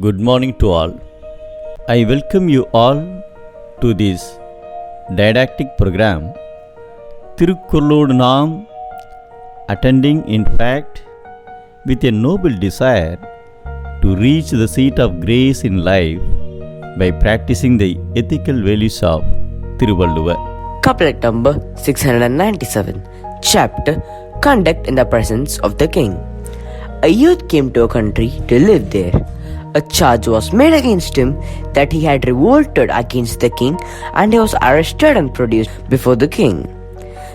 Good morning to all. I welcome you all to this didactic program, Thirukkuralodu Naam, attending in fact with a noble desire to reach the seat of grace in life by practicing the ethical values of Thiruvalluvvar. Couplet number 697, chapter Conduct in the Presence of the King. A youth came to a country to live there. A charge was made against him that he had revolted against the king, and he was arrested and produced before the king.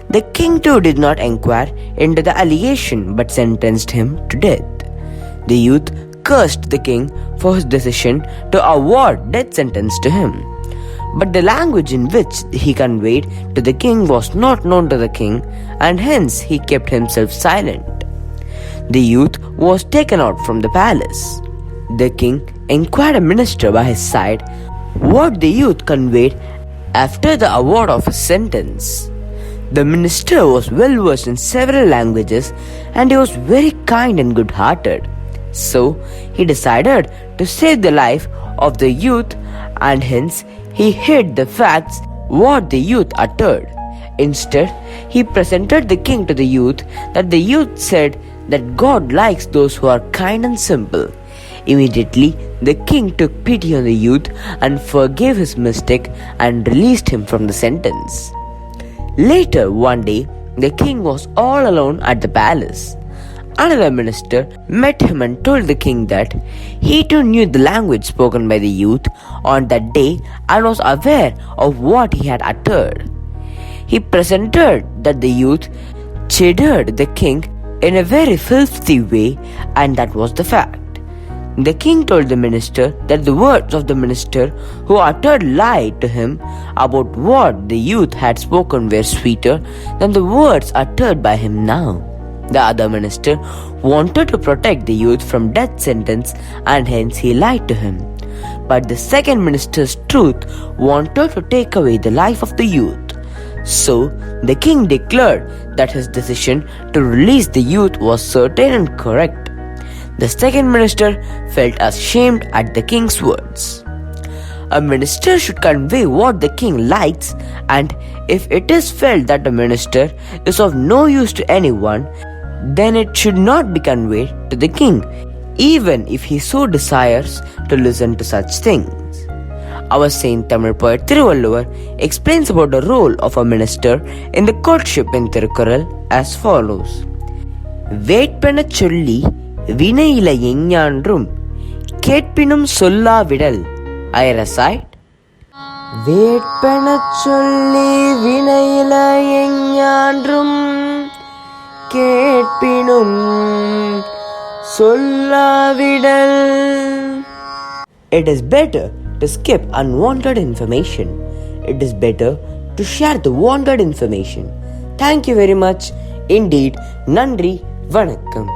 The king too did not inquire into the allegation but sentenced him to death. The youth cursed the king for his decision to award death sentence to him. But the language in which he conveyed to the king was not known to the king, and hence he kept himself silent. The youth was taken out from the palace. The king inquired a minister by his side what the youth conveyed after the award of his sentence. The minister was well versed in several languages, and he was very kind and good-hearted. So he decided to save the life of the youth, and hence he hid the facts what the youth uttered. Instead, he presented the king to the youth that the youth said that God likes those who are kind and simple. Immediately, the king took pity on the youth and forgave his mistake and released him from the sentence. Later, one day, the king was all alone at the palace. Another minister met him and told the king that he too knew the language spoken by the youth on that day and was aware of what he had uttered. He presented that the youth chided the king in a very filthy way, and that was the fact. The king told the minister that the words of the minister who uttered lie to him about what the youth had spoken were sweeter than the words uttered by him now. The other minister wanted to protect the youth from death sentence, and hence he lied to him. But the second minister's truth wanted to take away the life of the youth. So the king declared that his decision to release the youth was certain and correct. The second minister felt ashamed at the king's words. A minister should convey what the king likes, and if it is felt that the minister is of no use to anyone, then it should not be conveyed to the king, even if he so desires to listen to such things. Our saint Tamil poet Thiruvalluvvar explains about the role of a minister in the courtship in Thirukkural as follows. Wait penna cholli வினையில எஞ்ஞான்றும் கேட்பினும் சொல்லாவிடல். I recite. வேட்பெனச் சொல்லி வினையில எஞ்ஞான்றும் கேட்பினும் சொல்லாவிடல். It is better to skip unwanted information. It is better to share the wanted information. Thank you very much. Indeed, நன்றி, வணக்கம்.